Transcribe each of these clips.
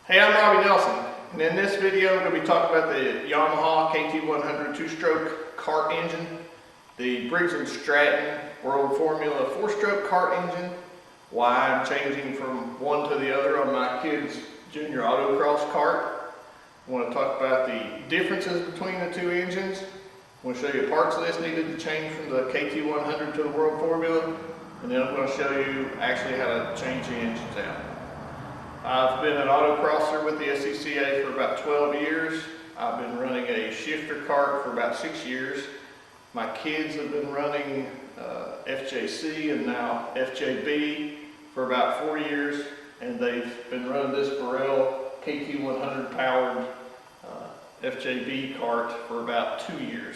Hey, I'm Robbie Nelson, and in this video I'm going to be talking about the Yamaha KT100 two-stroke kart engine, the Briggs Stratton World Formula four-stroke kart engine, why I'm changing from one to the other on my kid's junior autocross kart. I want to talk about the differences between the two engines. I'm going to show you parts of this needed to change from the KT100 to the World Formula, and then I'm going to show you actually how to change the engines out. I've been an autocrosser with the SCCA for about 12 years. I've been running a shifter kart for about 6 years. My kids have been running FJC and now FJB for about 4 years, and they've been running this Burrell KT100 powered FJB kart for about 2 years.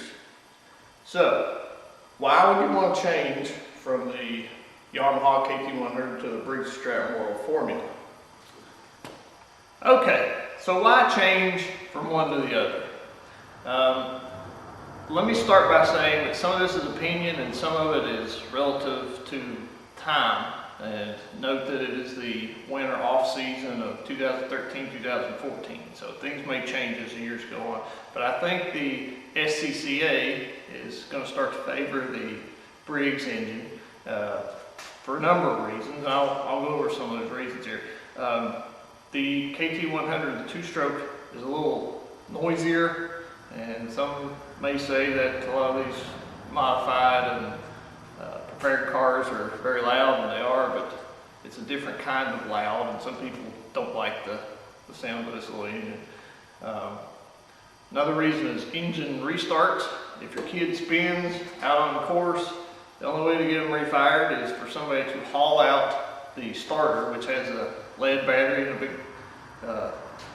So, why would you want to change from the Yamaha KT100 to the Briggs Stratton World Formula? Okay, so why change from one to the other? Let me start by saying that some of this is opinion and some of it is relative to time. And note that it is the winter off season of 2013-2014, so things may change as the years go on. But I think the SCCA is going to start to favor the Briggs engine for a number of reasons. I'll go over some of those reasons here. The KT100, the two-stroke, is a little noisier, and some may say that a lot of these modified and prepared cars are very loud, and they are, but it's a different kind of loud, and some people don't like the sound of this little engine. Another reason is engine restarts. If your kid spins out on the course, the only way to get them refired is for somebody to haul out the starter, which has a lead battery and a big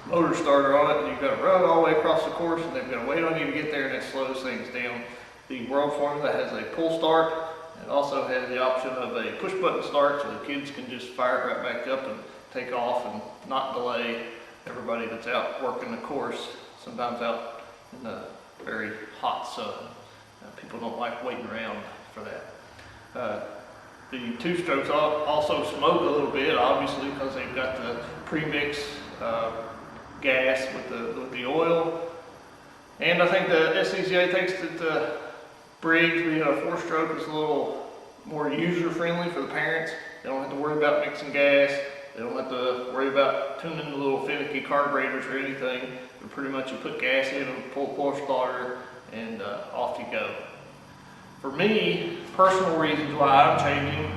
motor starter on it, and you've got to run it all the way across the course, and they've got to wait on you to get there, and it slows things down. The World Formula has a pull start. It also has the option of a push button start, so the kids can just fire it right back up and take off and not delay everybody that's out working the course, sometimes out in the very hot sun. People don't like waiting around for that. The two-strokes also smoke a little bit, obviously, because they've got the premix gas with the oil. And I think the SCCA thinks that the Briggs, being a four-stroke, is a little more user-friendly for the parents. They don't have to worry about mixing gas. They don't have to worry about tuning the little finicky carburetors or anything. But pretty much you put gas in and pull starter, and off you go. For me, personal reasons why I'm changing,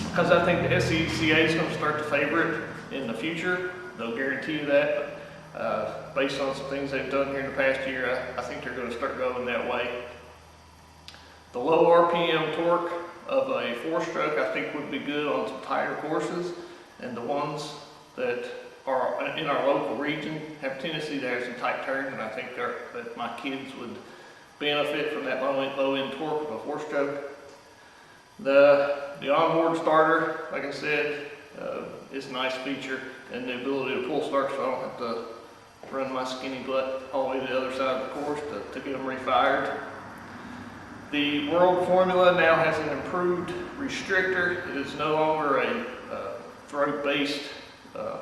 because I think the SCCA is going to start to favor it in the future. They'll guarantee you that, but based on some things they've done here in the past year, I think they're going to start going that way. The low RPM torque of a four-stroke I think would be good on some tighter courses, and the ones that are in our local region have a tendency to have some tight turns, and I think that my kids would benefit from that low-end torque of a four-stroke. The onboard starter, like I said, is a nice feature, and the ability to pull start, so I don't have to run my skinny butt all the way to the other side of the course to get them refired. The World Formula now has an improved restrictor. It is no longer a throat-based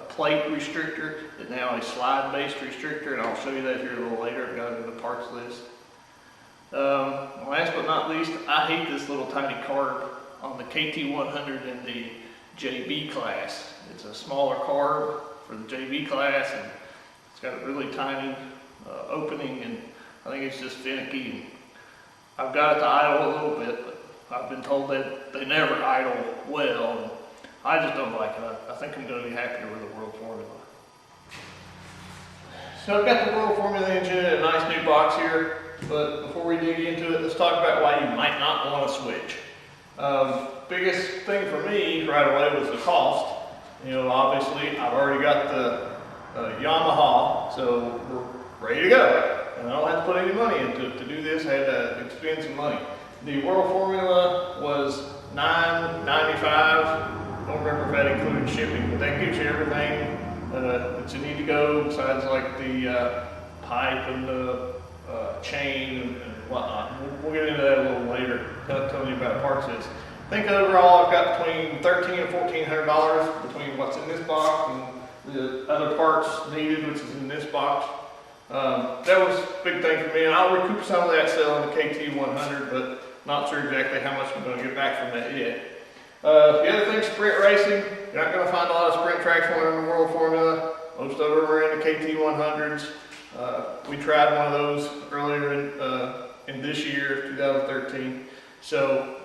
plate restrictor. It's now a slide-based restrictor, and I'll show you that here a little later. I've got it in the parts list. Last but not least, I hate this little tiny carb on the KT100 in the JB class. It's a smaller carb for the JB class, and it's got a really tiny opening, and I think it's just finicky. And I've got it to idle a little bit, but I've been told that they never idle well, and I just don't like it. I think I'm going to be happier with the World Formula. So I've got the World Formula engine in a nice new box here. But before we dig into it, let's talk about why you might not want to switch. Biggest thing for me right away was the cost. You know, obviously I've already got the Yamaha, so we're ready to go. And I don't have to put any money into it. To do this, I had to expend some money. The World Formula was $9.95. I don't remember if that included shipping, but that gives you everything that you need to go, besides like the pipe and the chain and whatnot. We'll get into that a little later, telling you about parts of this. I think overall I've got between $1,300 and $1,400 between what's in this box and the other parts needed, which is in this box. That was a big thing for me, and I'll recoup some of that selling the KT100, but not sure exactly how much I'm going to get back from that yet. The other thing, sprint racing. You're not going to find a lot of sprint tracks running in the World Formula. Most of them are in the KT100s. We tried one of those earlier in this year, 2013. So,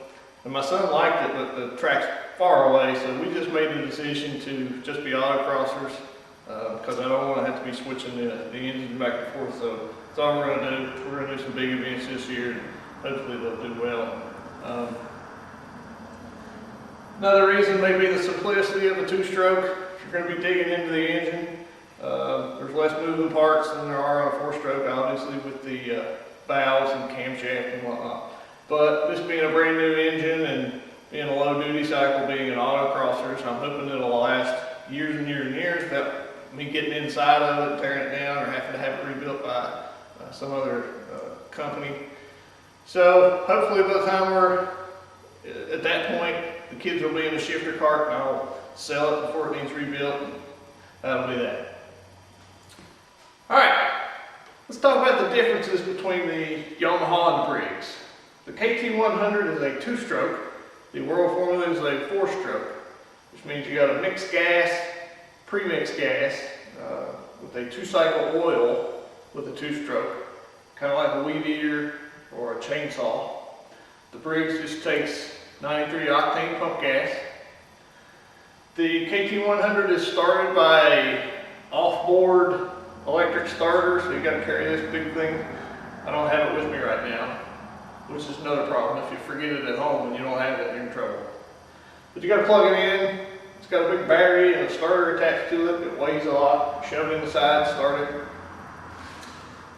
and my son liked it, but the track's far away, so we just made the decision to just be autocrossers, because I don't want to have to be switching the engine back and forth. So that's all we're going to do. We're going to do some big events this year, and hopefully they'll do well. Another reason may be the simplicity of a two-stroke. If you're going to be digging into the engine, there's less moving parts than there are on a four-stroke, obviously, with the valves and camshaft and whatnot. But this being a brand new engine and being a low duty cycle, being an autocrosser, so I'm hoping it'll last years and years and years without me getting inside of it, tearing it down, or having to have it rebuilt by some other company. So hopefully by the time we're at that point, the kids will be in a shifter cart and I'll sell it before it needs rebuilt, and that'll be that. Alright, let's talk about the differences between the Yamaha and the Briggs. The KT100 is a two-stroke. The World Formula is a four-stroke, which means you got a mixed gas, pre-mixed gas, with a two-cycle oil with a two-stroke, kind of like a weed eater or a chainsaw. The Briggs just takes 93 octane pump gas. The KT100 is started by an off-board electric starter, so you got to carry this big thing. I don't have it with me right now, which is another problem. If you forget it at home and you don't have it, you're in trouble. But you got to plug it in. It's got a big battery and a starter attached to it. It weighs a lot. Shove it in the side, start it.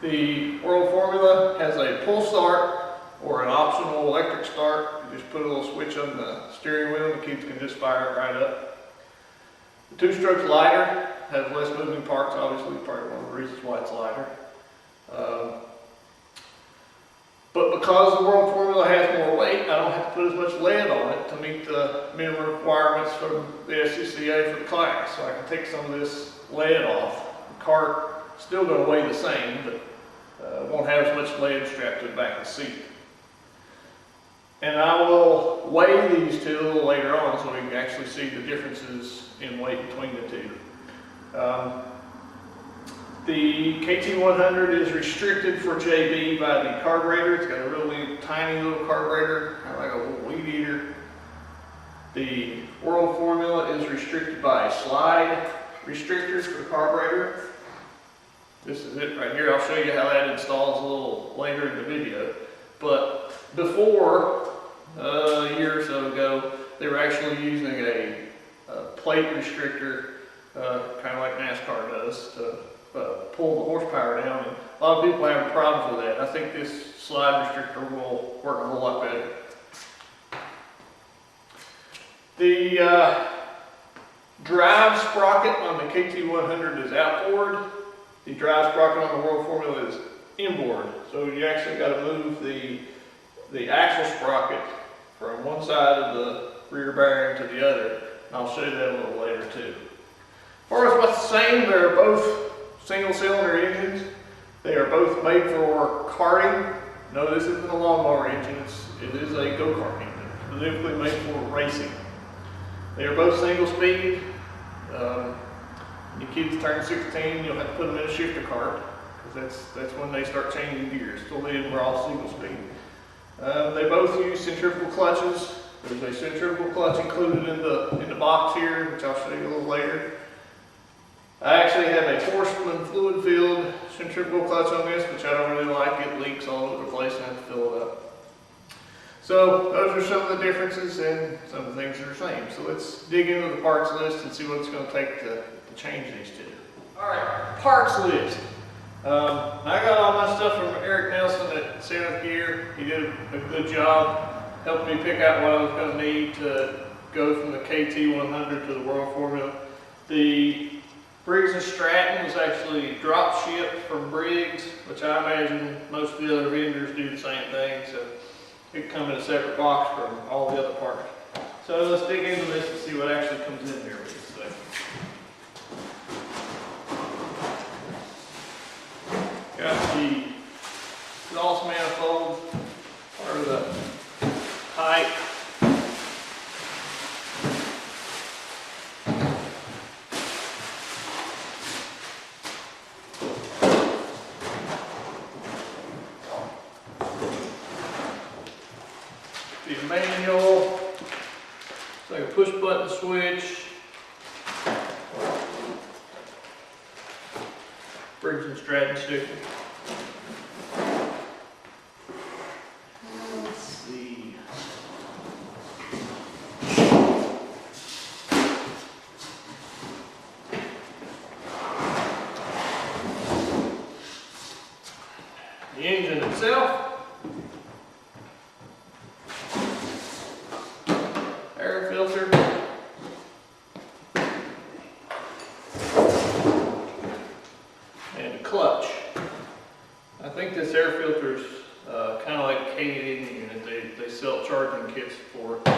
The World Formula has a pull start or an optional electric start. You just put a little switch on the steering wheel and the kids can just fire it right up. The two-stroke's lighter, has less moving parts, obviously, probably one of the reasons why it's lighter. But because the World Formula has more weight, I don't have to put as much lead on it to meet the minimum requirements from the SCCA for the class. So I can take some of this lead off. The Kart still going to weigh the same, but won't have as much lead strapped to the back of the seat. And I will weigh these two a little later on so we can actually see the differences in weight between the two. The KT100 is restricted for JB by the carburetor. It's got a really tiny little carburetor, kind of like a little weed eater. The World Formula is restricted by slide restrictors for the carburetor. This is it right here. I'll show you how that installs a little later in the video. But before, a year or so ago, they were actually using a plate restrictor, kind of like NASCAR does, to pull the horsepower down. And a lot of people are having problems with that. I think this slide restrictor will work a whole lot better. The drive sprocket on the KT100 is outboard. The drive sprocket on the World Formula is inboard. So you actually got to move the axle sprocket from one side of the rear bearing to the other. And I'll show you that a little later too. As far as what's the same, they're both single cylinder engines. They are both made for karting. No, this isn't a lawnmower engine. It is a go-kart engine, specifically made for racing. They are both single speed. Your kids turn 16, you'll have to put them in a shifter cart, because that's when they start changing gears. Till then, we're all single speed. They both use centrifugal clutches. There's a centrifugal clutch included in the box here, which I'll show you a little later. I actually have a Horseman fluid filled centrifugal clutch on this, which I don't really like. It leaks all over the place and I have to fill it up. So those are some of the differences and some of the things that are the same. So let's dig into the parts list and see what it's going to take to change these two. Alright, parts list. I got all my stuff from Eric Nelson at 7th Gear. He did a good job helping me pick out what I was going to need to go from the KT100 to the World Formula. The Briggs Stratton was actually drop shipped from Briggs, which I imagine most of the other vendors do the same thing. So it comes in a separate box from all the other parts. So let's dig into this and see what actually comes in there with this thing. button switch, Briggs Stratton sticker. Let's see. The engine itself. Air filter. And a clutch. I think this air filter is kind of like a KT100 unit. They sell charging kits for it.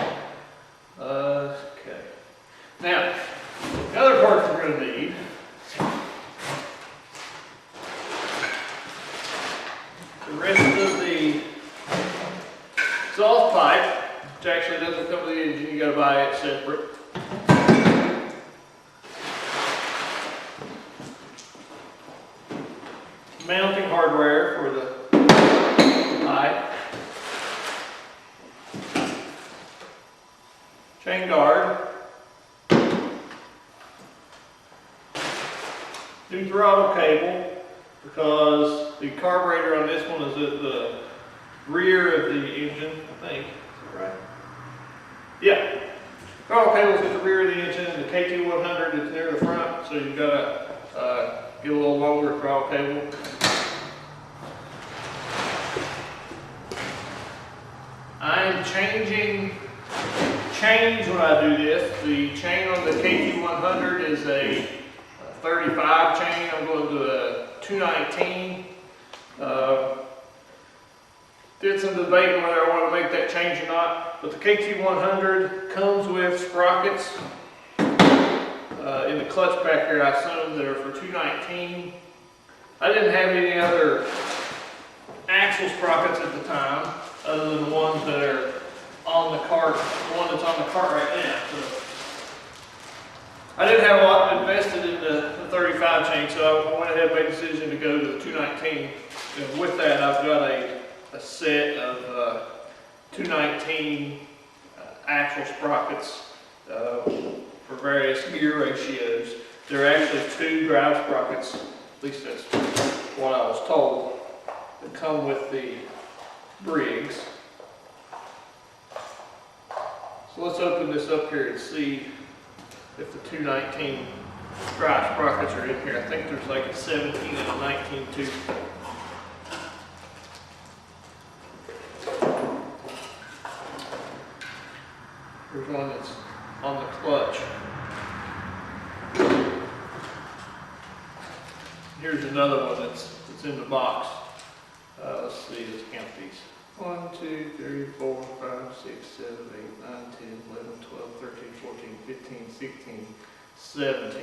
Okay. Now, the other parts we're going to need. The rest of the exhaust pipe, which actually doesn't come with the engine, you got to buy it separate. Mounting hardware for the pipe. Chain guard. New throttle cable, because the carburetor on this one is at the rear of the engine, I think. Is that right? Yeah. Throttle cable's at the rear of the engine. The KT100 is near the front, so you've got to get a little longer throttle cable. I'm changing chains when I do this. The chain on the KT100 is a 35 chain. I'm going to a 219. Did some debating whether I want to make that change or not, but the KT100 comes with sprockets in the clutch pack here, I assume, that are for 219. I didn't have any other axle sprockets at the time, other than the ones that are on the Kart, the one that's on the Kart right now. So I didn't have a lot invested in the 35 chain, so I went ahead and made the decision to go to the 219. And with that, I've got a set of 219 axle sprockets for various gear ratios. There are actually 2 drive sprockets, at least that's what I was told, that come with the Briggs. So let's open this up here and see if the 219 drive sprockets are in here. I think there's like a 17 and a 19 too. There's one that's on the clutch. Here's another one that's in the box. Let's see, let's count these. 1, 2, 3, 4, 5, 6, 7, 8, 9, 10, 11, 12, 13, 14, 15, 16, 17.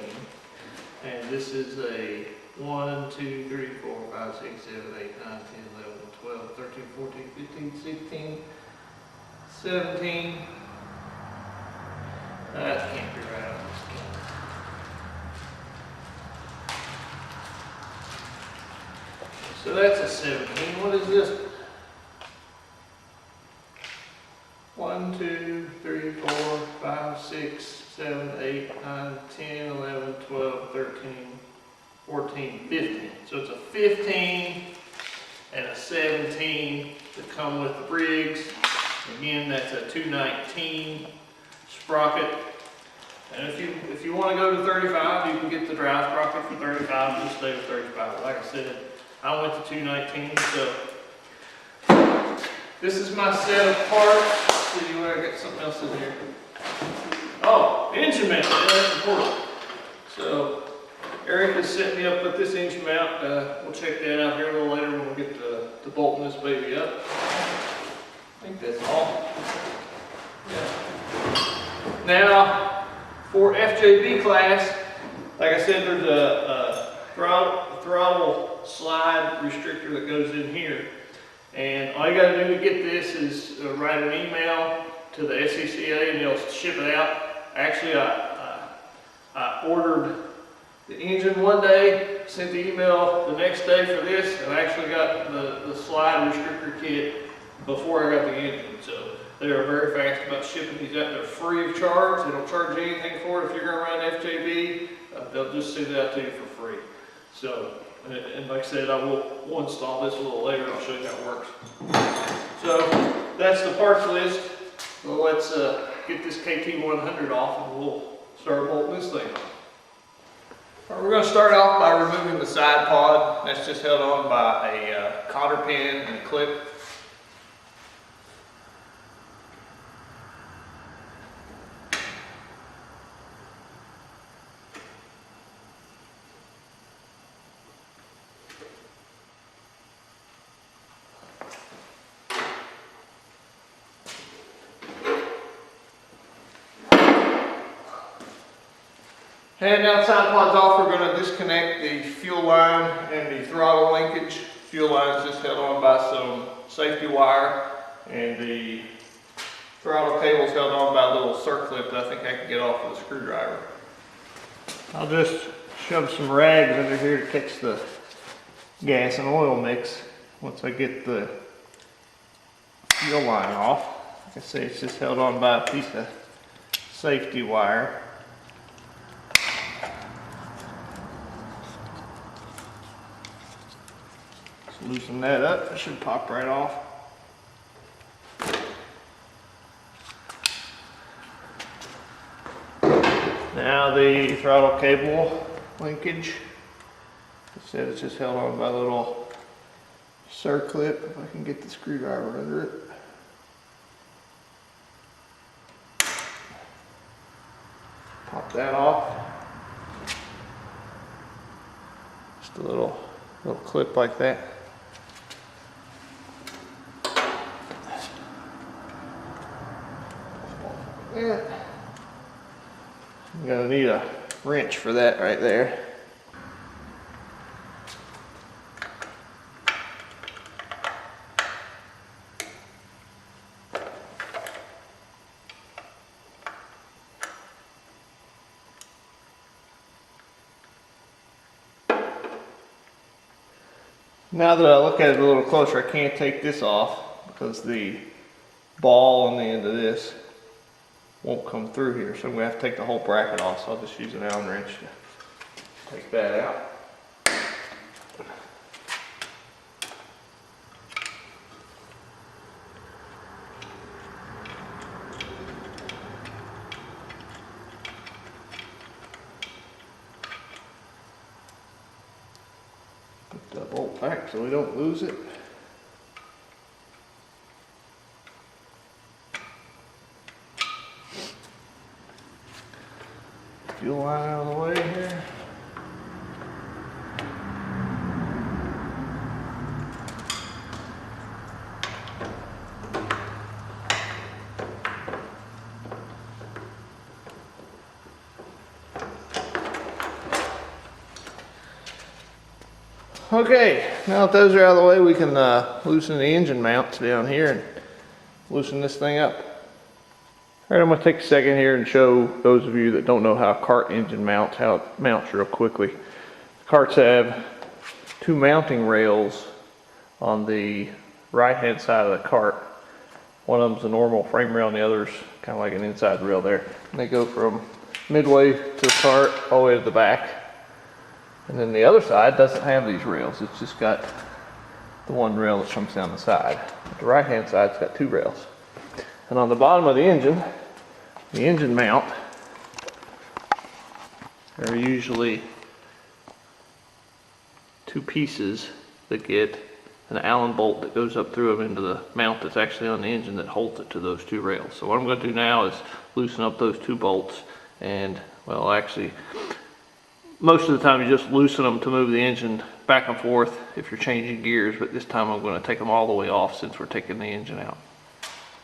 And this is a 1, 2, 3, 4, 5, 6, 7, 8, 9, 10, 11, 12, 13, 14, 15, 16, 17. That can't be right on this count. So that's a 17. What is this? 1, 2, 3, 4, 5, 6, 7, 8, 9, 10, 11, 12, 13, 14, 15. So it's a 15 and a 17 that come with the Briggs. Again, that's a 219 sprocket. And if you want to go to 35, you can get the drive sprocket for 35. Just stay with 35. Like I said, I went to 219. So this is my set of parts. Let's see where I got something else in here. Oh, engine mount. Yeah, that's important. So Eric is setting me up with this engine mount. We'll check that out here a little later when we get to bolting this baby up. I think that's all. Yeah. Now, for FJB class, like I said, there's a throttle slide restrictor that goes in here. And all you got to do to get this is write an email to the SCCA and they'll ship it out. Actually, I ordered the engine one day, sent the email the next day for this, and I actually got the slide restrictor kit before I got the engine. So They are very fast about shipping these out. They're free of charge. They don't charge you anything for it. If you're going to run FJB, they'll just send it out to you for free. So, and like I said, we'll install this a little later and I'll show you how it works. So that's the parts list. So let's get this KT100 off and we'll start bolting this thing off. All right, we're going to start off by removing the side pod. That's just held on by a cotter pin and a clip. And now the side pod's off, we're going to disconnect the fuel line and the throttle linkage. Fuel line is just held on by some safety wire, and the throttle cable is held on by a little circlip that I think I can get off with a screwdriver. I'll just shove some rags under here to catch the gas and oil mix once I get the fuel line off. Like I say, it's just held on by a piece of safety wire. Loosen that up, it should pop right off. Now the throttle cable linkage. Like I said, it's just held on by a little circlip. If I can get the screwdriver under it. Pop that off. Just a little clip like that. Yeah. I'm gonna need a wrench for that right there. Now that I look at it a little closer, I can't take this off because the ball on the end of this won't come through here, so I'm going to have to take the whole bracket off, so I'll just use an Allen wrench to take that out. Put that bolt back so we don't lose it. Fuel line out of the way here. Okay, now that those are out of the way, we can loosen the engine mounts down here and loosen this thing up. All right, I'm going to take a second here and show those of you that don't know how a Kart engine mounts, how it mounts real quickly. Karts have two mounting rails on the right hand side of the Kart. One of them's a normal frame rail and the other's kind of like an inside rail there. And they go from midway to the Kart all the way to the back. And then the other side doesn't have these rails. It's just got the one rail that comes down the side. But the right hand side's got two rails. And on the bottom of the engine mount, there are usually two pieces that get an Allen bolt that goes up through them into the mount that's actually on the engine that holds it to those two rails. So what I'm going to do now is loosen up those two bolts, and well, actually most of the time you just loosen them to move the engine back and forth if you're changing gears, but this time I'm going to take them all the way off since we're taking the engine out.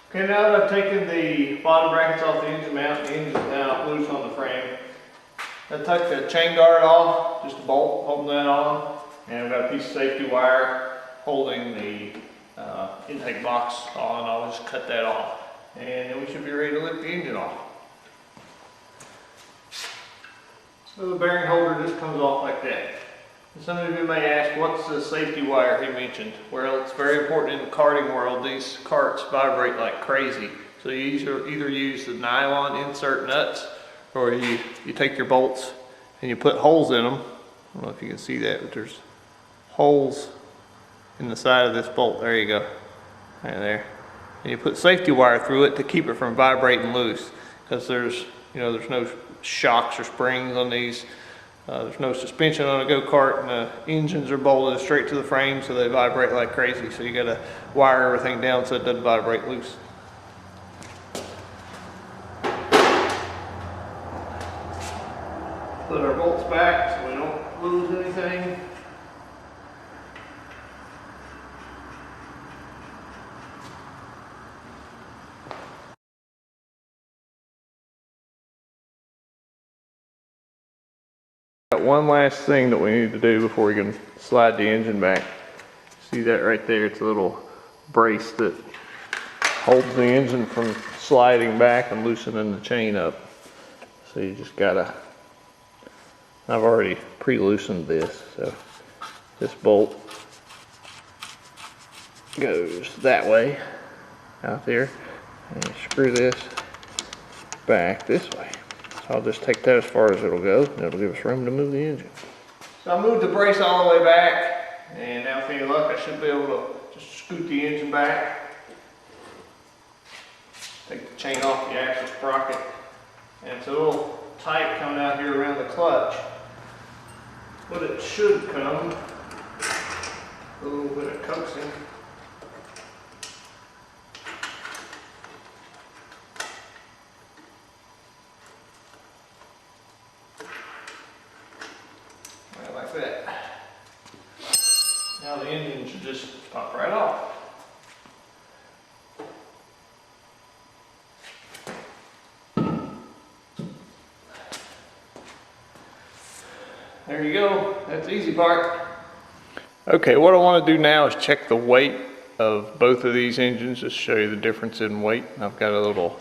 Okay, now that I've taken the bottom brackets off the engine mount, the engine's now loose on the frame. I took the chain guard off, just a bolt holding that on, and I've got a piece of safety wire holding the intake box on. I'll just cut that off, and then we should be ready to lift the engine off. So the bearing holder just comes off like that. Some of you may ask, what's the safety wire he mentioned? Well, it's very important in the karting world. These karts vibrate like crazy. So you either use the nylon insert nuts, or you take your bolts and you put holes in them. I don't know if you can see that, but there's holes in the side of this bolt. There you go, right there. And you put safety wire through it to keep it from vibrating loose, because there's no shocks or springs on these. There's no suspension on a go-kart, and the engines are bolted straight to the frame, so they vibrate like crazy. So you gotta wire everything down so it doesn't vibrate loose. Put our bolts back so we don't lose anything. Got one last thing that we need to do before we can slide the engine back. See that right there? It's a little brace that holds the engine from sliding back and loosening the chain up. So you just gotta, I've already pre-loosened this, so this bolt goes that way out there, and you screw this back this way. So I'll just take that as far as it'll go, and it'll give us room to move the engine. So I moved the brace all the way back, and now with any luck I should be able to just scoot the engine back. Take the chain off the axle sprocket, and it's a little tight coming out here around the clutch. But it should come a little bit of coaxing. Like that. Now the engine should just pop right off. There you go. That's the easy part. Okay, what I want to do now is check the weight of both of these engines, just show you the difference in weight. I've got a little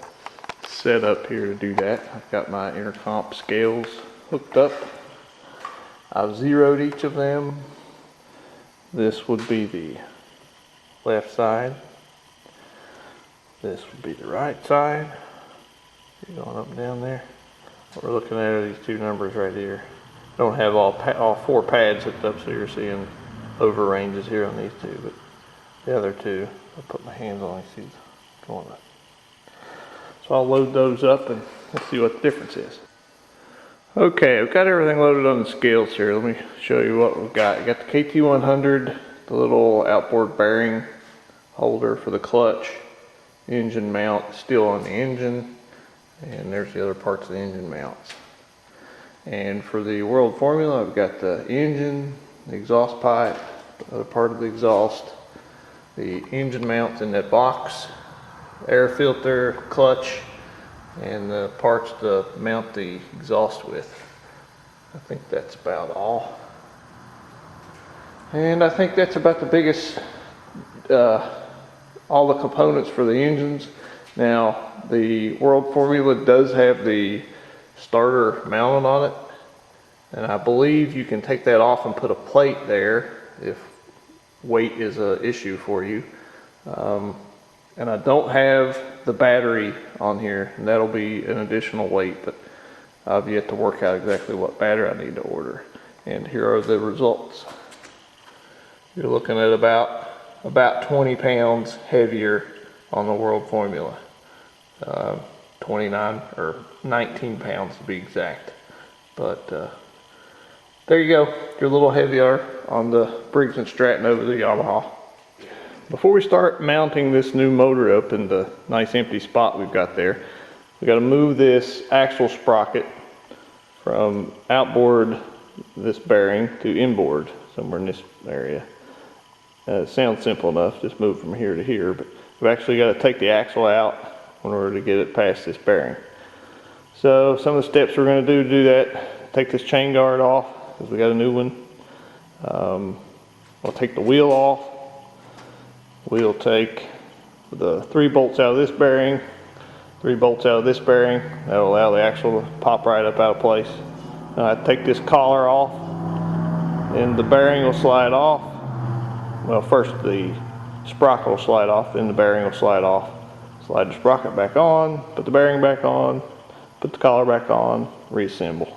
setup here to do that. I've got my intercomp scales hooked up. I've zeroed each of them. This would be the left side. This would be the right side. See, going up and down there. What we're looking at are these two numbers right here. Don't have all four pads hooked up, so you're seeing over ranges here on these two, but the other two, I'll put my hands on these going up. So I'll load those up and let's see what the difference is. Okay, I've got everything loaded on the scales here. Let me show you what we've got. I got the KT100, the little outboard bearing holder for the clutch, engine mount still on the engine, and there's the other parts of the engine mounts. And for the World Formula, I've got the engine, the exhaust pipe, the other part of the exhaust, the engine mounts in that box, air filter, clutch, and the parts to mount the exhaust with. I think that's about all. And I think that's about the biggest, all the components for the engines. Now, the World Formula does have the starter mounted on it, and I believe you can take that off and put a plate there if weight is an issue for you. And I don't have the battery on here, and that'll be an additional weight, but I've yet to work out exactly what battery I need to order. And here are the results. You're looking at about 20 pounds heavier on the World Formula. 29 or 19 pounds to be exact. But there you go. You're a little heavier on the Briggs Stratton over the Yamaha. Before we start mounting this new motor up in the nice empty spot we've got there, we got to move this axle sprocket from outboard this bearing to inboard somewhere in this area. It sounds simple enough, just move from here to here, but we've actually got to take the axle out in order to get it past this bearing. So some of the steps we're going to do that: take this chain guard off because we got a new one. We'll take the wheel off. We'll take the 3 bolts out of this bearing, 3 bolts out of this bearing. That'll allow the axle to pop right up out of place. Take this collar off. and the bearing will slide off. Well, first the sprocket will slide off, then the bearing will slide off. Slide the sprocket back on, put the bearing back on, put the collar back on, reassemble.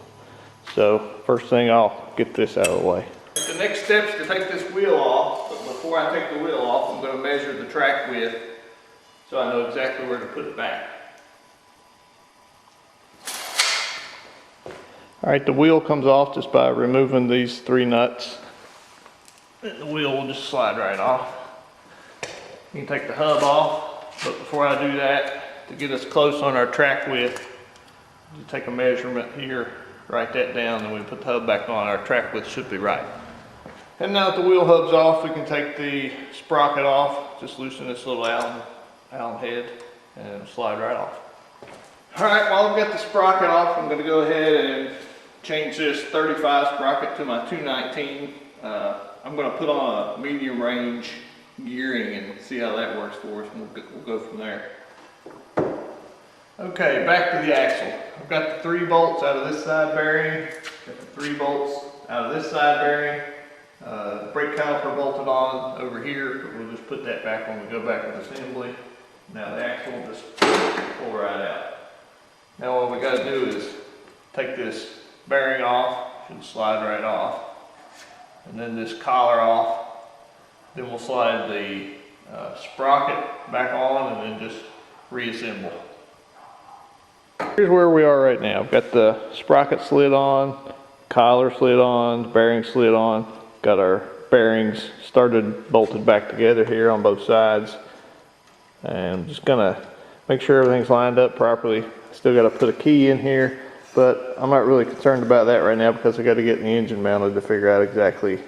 So first thing, I'll get this out of the way. The next step is to take this wheel off, but before I take the wheel off, I'm going to measure the track width so I know exactly where to put it back. Alright, the wheel comes off just by removing these 3 nuts. And the wheel will just slide right off. You can take the hub off, but before I do that, to get us close on our track width, you take a measurement here, write that down, and when we put the hub back on, our track width should be right. And now that the wheel hub's off, we can take the sprocket off, just loosen this little Allen head, and slide right off. Alright, while I've got the sprocket off, I'm going to go ahead and change this 35 sprocket to my 219. I'm going to put on a medium range gearing and see how that works for us, and we'll go from there. Okay, back to the axle. I've got the 3 bolts out of this side bearing, got the 3 bolts out of this side bearing. The brake caliper bolted on over here, but we'll just put that back when we go back with assembly. Now the axle will just pull right out. Now what we got to do is take this bearing off, should slide right off, and then this collar off. Then we'll slide the sprocket back on and then just reassemble. Here's where we are right now. I've got the sprocket slid on, collar slid on, the bearing slid on. Got our bearings started bolted back together here on both sides. And I'm just gonna make sure everything's lined up properly. Still gotta put a key in here, but I'm not really concerned about that right now because I gotta get the engine mounted to figure out exactly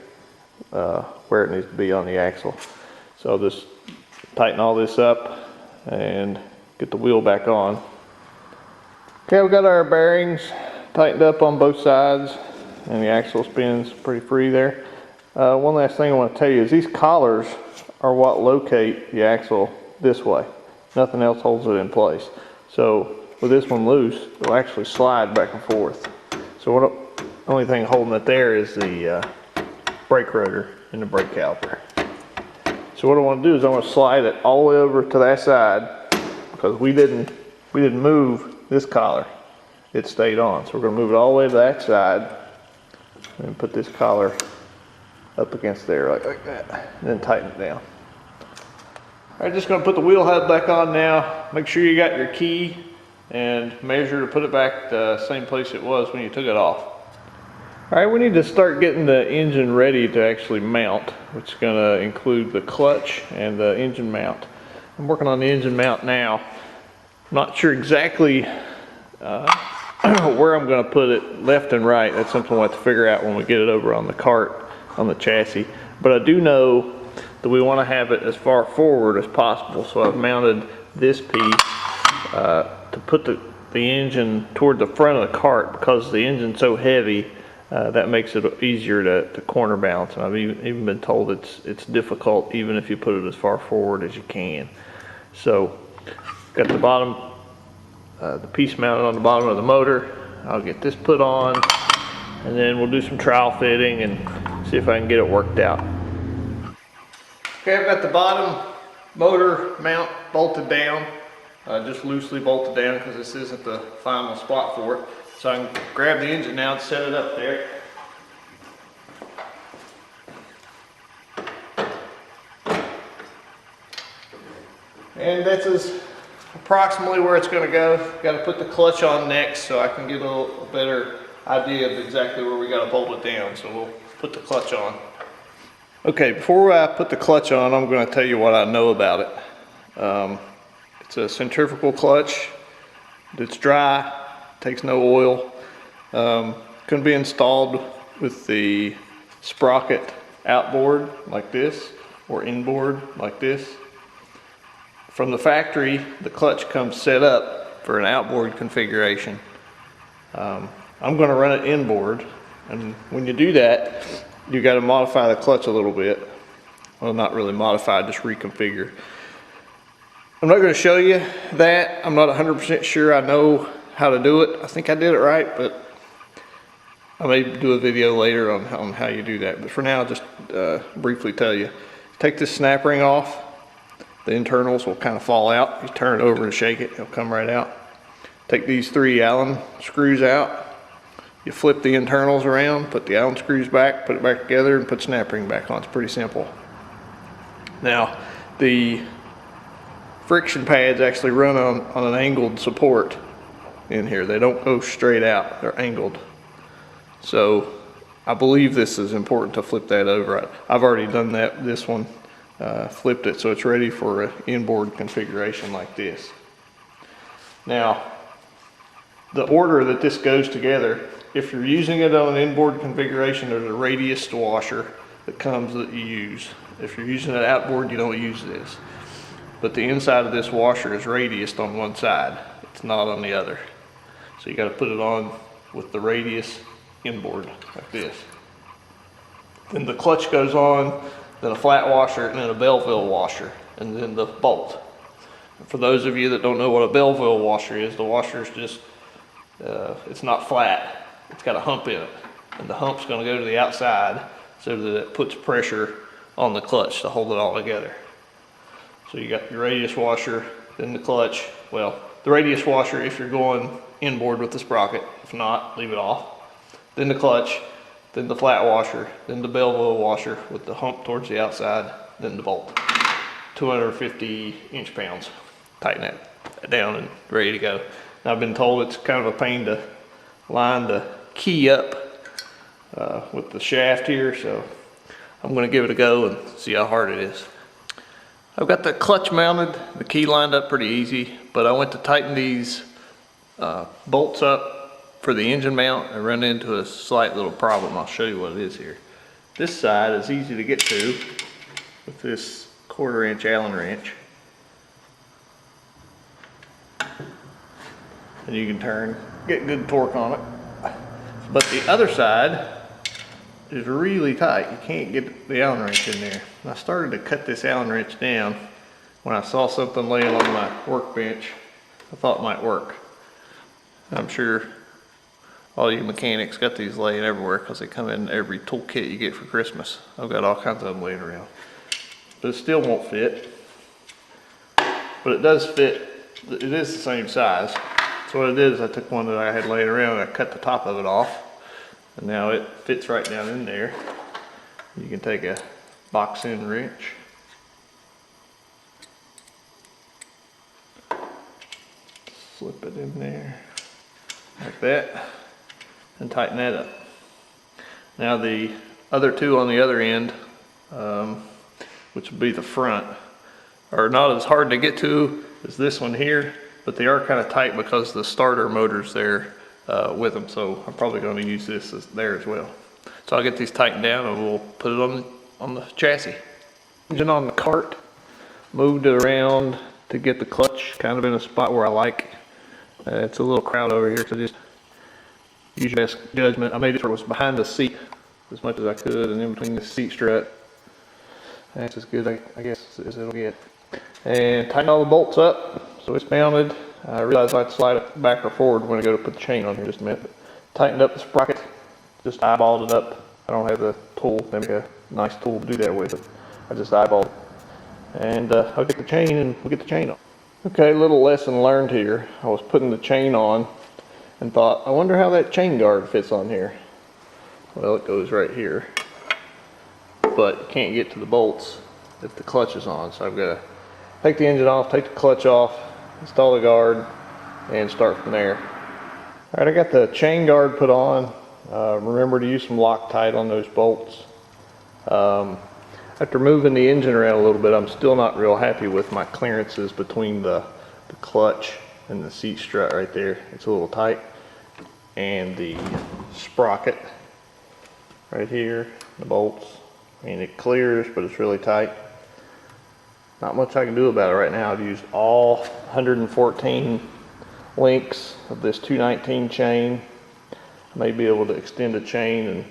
where it needs to be on the axle. So I'll just tighten all this up and get the wheel back on. Okay, we've got our bearings tightened up on both sides and the axle spins pretty free there. One last thing I want to tell you is these collars are what locate the axle this way. Nothing else holds it in place. So with this one loose, it'll actually slide back and forth. So the only thing holding it there is the brake rotor and the brake caliper. So what I want to do is I want to slide it all the way over to that side because we didn't move this collar. It stayed on. So we're going to move it all the way to that side and put this collar up against there like that, and then tighten it down. Alright, just going to put the wheel hub back on now. Make sure you got your key and measure to put it back the same place it was when you took it off. Alright, we need to start getting the engine ready to actually mount, which is going to include the clutch and the engine mount. I'm working on the engine mount now. I'm not sure exactly where I'm going to put it left and right. That's something we'll have to figure out when we get it over on the cart, on the chassis. But I do know that we want to have it as far forward as possible. So I've mounted this piece to put the engine toward the front of the cart because the engine's so heavy. That makes it easier to corner balance, and I've even been told it's difficult even if you put it as far forward as you can. So got the bottom, the piece mounted on the bottom of the motor. I'll get this put on, and then we'll do some trial fitting and see if I can get it worked out. Okay, I've got the bottom motor mount bolted down, just loosely bolted down because this isn't the final spot for it. So I can grab the engine now and set it up there. And that's approximately where it's going to go. Got to put the clutch on next so I can get a better idea of exactly where we got to bolt it down. So we'll put the clutch on. Okay, before I put the clutch on, I'm going to tell you what I know about it. It's a centrifugal clutch. It's dry. Takes no oil. Can be installed with the sprocket outboard like this or inboard like this. From the factory, the clutch comes set up for an outboard configuration. I'm going to run it inboard, and when you do that, you got to modify the clutch a little bit. Well, not really modify, just reconfigure. I'm not going to show you that. I'm not 100% sure I know how to do it. I think I did it right, but I may do a video later on how you do that, but for now, I'll just briefly tell you. Take this snap ring off. The internals will kind of fall out. You turn it over and shake it, it'll come right out. Take these 3 Allen screws out. You flip the internals around, put the Allen screws back, put it back together, and put snap ring back on. It's pretty simple. Now, the friction pads actually run on an angled support in here. They don't go straight out, they're angled. So I believe this is important to flip that over. I've already done this one, flipped it so it's ready for an inboard configuration like this. Now, the order that this goes together, if you're using it on an inboard configuration, there's a radius washer that you use. If you're using it outboard, you don't use this. But the inside of this washer is radiused on one side. It's not on the other. So you got to put it on with the radius inboard like this. Then the clutch goes on, then a flat washer, and then a Belleville washer, and then the bolt. And for those of you that don't know what a Belleville washer is, the washer is just, it's not flat. It's got a hump in it. And the hump's going to go to the outside so that it puts pressure on the clutch to hold it all together. So you got your radius washer, then the clutch. Well, the radius washer if you're going inboard with the sprocket. If not, leave it off. Then the clutch, then the flat washer, then the Belleville washer with the hump towards the outside, then the bolt. 250 inch-pounds. Tighten that down and ready to go. Now, I've been told it's kind of a pain to line the key up with the shaft here, so I'm going to give it a go and see how hard it is. I've got the clutch mounted, the key lined up pretty easy, but I went to tighten these bolts up for the engine mount and run into a slight little problem. I'll show you what it is here. This side is easy to get to with this 1/4 inch Allen wrench. And you can get good torque on it. But the other side is really tight. You can't get the Allen wrench in there. And I started to cut this Allen wrench down when I saw something laying on my workbench I thought might work. I'm sure all you mechanics got these laying everywhere because they come in every toolkit you get for Christmas. I've got all kinds of them laying around. But it still won't fit. But it does fit. It is the same size. So what I did is I took one that I had laying around and I cut the top of it off. And now it fits right down in there. You can take a box end wrench. Slip it in there like that and tighten that up. Now the other two on the other end, which would be the front, are not as hard to get to as this one here, but they are kind of tight because the starter motor's there with them, so I'm probably going to use this there as well. So I'll get these tightened down and we'll put it on the chassis. Engine on the Kart, moved it around to get the clutch kind of in a spot where I like. It's a little crowded over here, so just use your best judgment. I made it where it was behind the seat as much as I could and in between the seat strut. That's as good, I guess, as it'll get. And tighten all the bolts up so it's mounted. I realized I had to slide it back or forward when I go to put the chain on here just a minute. But tightened up the sprocket, just eyeballed it up. I don't have the tool, they make a nice tool to do that with, but I just eyeballed it. And I'll get the chain and we'll get the chain on. Okay, little lesson learned here. I was putting the chain on and thought, I wonder how that chain guard fits on here. Well, it goes right here. But you can't get to the bolts if the clutch is on. So I've got to take the engine off, take the clutch off, install the guard, and start from there. All right, I got the chain guard put on. Remember to use some Loctite on those bolts. After moving the engine around a little bit, I'm still not real happy with my clearances between the clutch and the seat strut right there. It's a little tight. And the sprocket right here, the bolts. I mean, it clears, but it's really tight. Not much I can do about it right now. I've used all 114 links of this 219 chain. I may be able to extend the chain and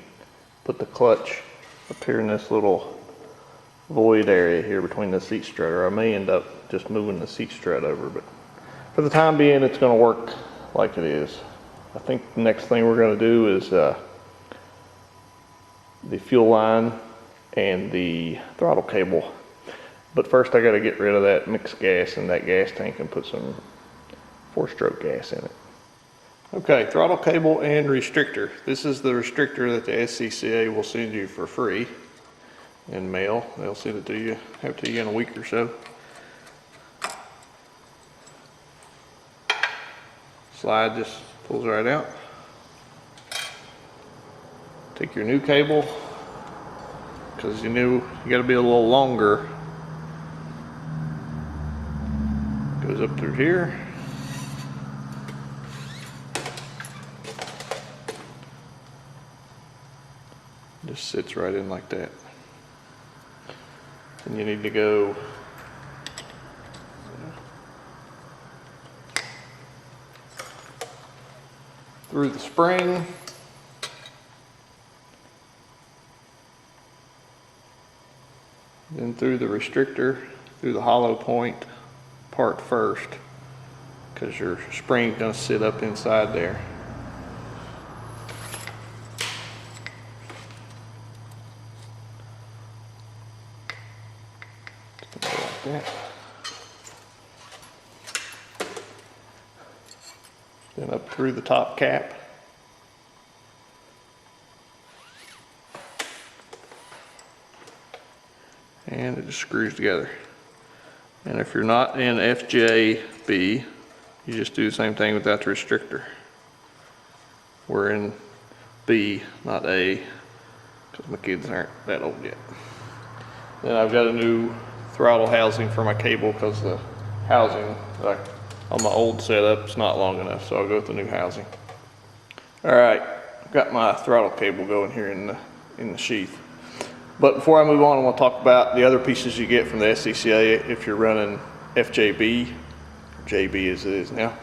put the clutch up here in this little void area here between the seat strut, or I may end up just moving the seat strut over, but for the time being it's going to work like it is. I think the next thing we're going to do is the fuel line and the throttle cable. But first I got to get rid of that mixed gas in that gas tank and put some 4-stroke gas in it. Okay, throttle cable and restrictor. This is the restrictor that the SCCA will send you for free in mail. They'll send it to you, have it to you in a week or so. Slide just pulls right out. Take your new cable, because you got to be a little longer. Goes up through here. Just sits right in like that. And you need to go through the spring, then through the restrictor, through the hollow point part first, because your spring's going to sit up inside there. Like that. Then up through the top cap. And it just screws together. And if you're not in FJB, you just do the same thing without the restrictor. We're in B, not A, because my kids aren't that old yet. Then I've got a new throttle housing for my cable, because the housing on my old setup is not long enough, so I'll go with the new housing. All right, I've got my throttle cable going here in the sheath. But before I move on, I want to talk about the other pieces you get from the SCCA if you're running FJB, JB as it is now.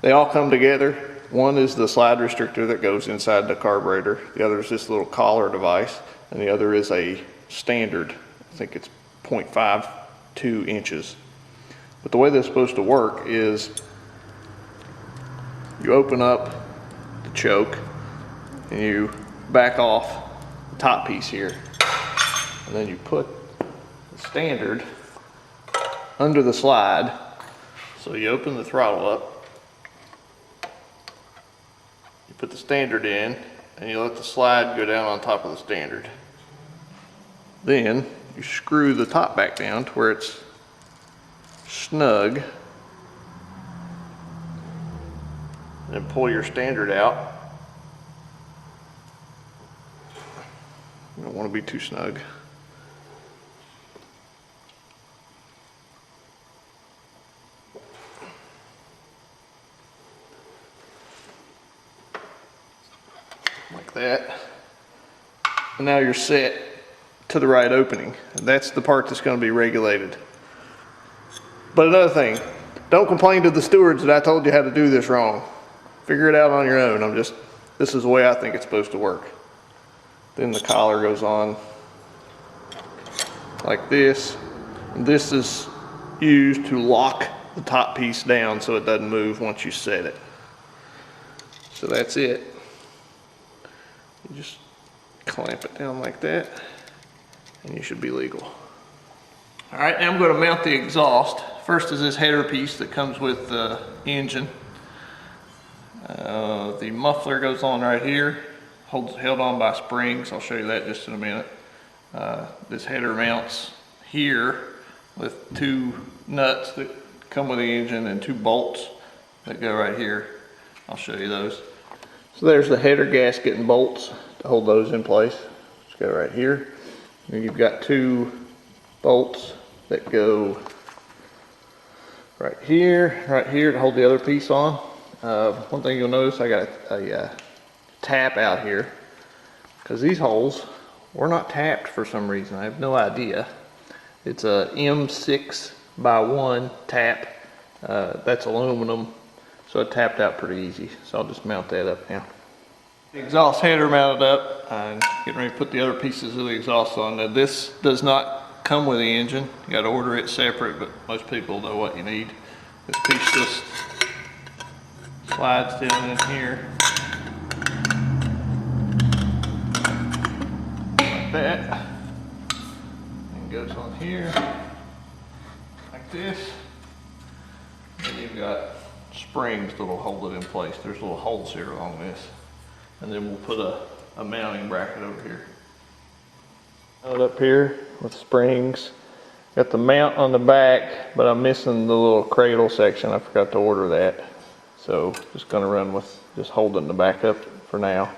They all come together. One is the slide restrictor that goes inside the carburetor. The other is this little collar device, and the other is a standard. I think it's 0.52 inches. But the way that's supposed to work is you open up the choke and you back off the top piece here, and then you put the standard under the slide. So you open the throttle up, you put the standard in, and you let the slide go down on top of the standard. Then you screw the top back down to where it's snug, and pull your standard out. You don't want to be too snug. Like that. And now you're set to the right opening. And that's the part that's going to be regulated. But another thing, don't complain to the stewards that I told you how to do this wrong. Figure it out on your own. This is the way I think it's supposed to work. Then the collar goes on like this. And this is used to lock the top piece down so it doesn't move once you set it. So that's it. You just clamp it down like that, and you should be legal. All right, now I'm going to mount the exhaust. First is this header piece that comes with the engine. The muffler goes on right here, held on by springs. I'll show you that just in a minute. This header mounts here with 2 nuts that come with the engine and 2 bolts that go right here. I'll show you those. So there's the header gasket and bolts to hold those in place. Just go right here. And you've got 2 bolts that go right here to hold the other piece on. One thing you'll notice, I got a tap out here, because these holes were not tapped for some reason. I have no idea. It's a M6x1 tap. That's aluminum, so it tapped out pretty easy. So I'll just mount that up now. The exhaust header mounted up, and getting ready to put the other pieces of the exhaust on. Now this does not come with the engine. You got to order it separate, but most people know what you need. This piece just slides down in here. that. And goes on here like this. And you've got springs that'll hold it in place. There's little holes here along this. And then we'll put a mounting bracket over here. Up here with springs. Got the mount on the back, but I'm missing the little cradle section. I forgot to order that. So just gonna run with just holding the back up for now.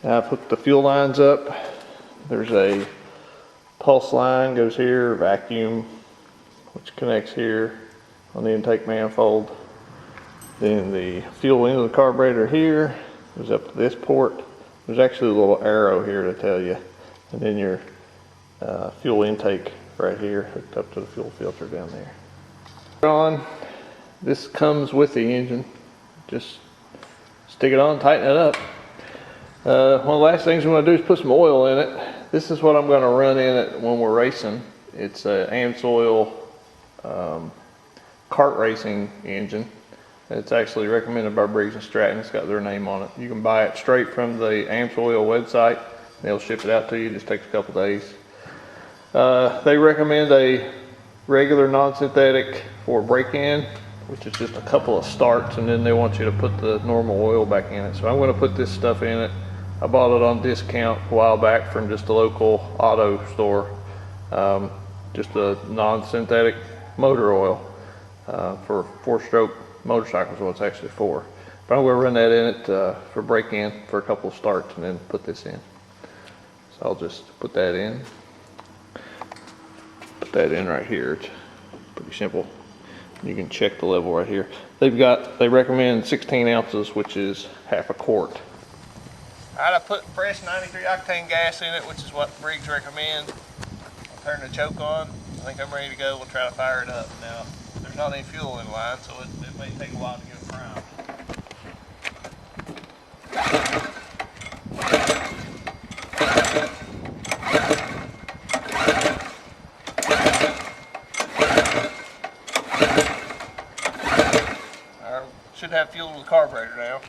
Now I've hooked the fuel lines up. There's a pulse line goes here, vacuum, which connects here on the intake manifold. Then the fuel into the carburetor here goes up to this port. There's actually a little arrow here to tell you. And then your fuel intake right here hooked up to the fuel filter down there. On, this comes with the engine. Just stick it on, tighten it up. One of the last things we want to do is put some oil in it. This is what I'm going to run in it when we're racing. It's a AMSOIL kart racing engine. It's actually recommended by Briggs Stratton. It's got their name on it. You can buy it straight from the AMSOIL website. They'll ship it out to you. It just takes a couple days. They recommend a regular non-synthetic for break-in, which is just a couple of starts, and then they want you to put the normal oil back in it. So I'm going to put this stuff in it. I bought it on discount a while back from just a local auto store. Just a non-synthetic motor oil for 4-stroke motorcycles, what it's actually for. But I'm going to run that in it for break-in for a couple of starts and then put this in. So I'll just put that in. Put that in right here. It's pretty simple. You can check the level right here. They recommend 16 ounces, which is half a quart. Alright, I put fresh 93 octane gas in it, which is what Briggs recommends. I'll turn the choke on. I think I'm ready to go. We'll try to fire it up. Now, there's not any fuel in line, so it may take a while to get it primed. Alright, should have fuel in the carburetor now.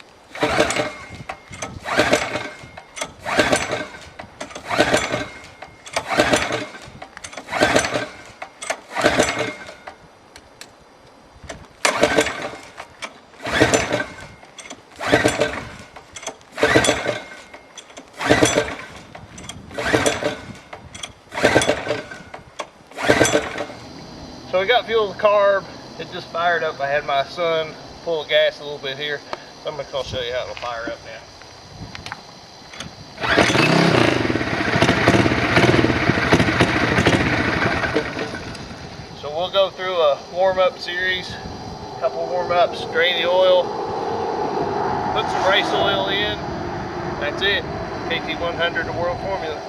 So we got fuel in the carb. It just fired up. I had my son pull the gas a little bit here. So I'm going to show you how it'll fire up now. So we'll go through a warm-up series, a couple warm-ups, drain the oil, put some race oil in. That's it. KT100, the World Formula.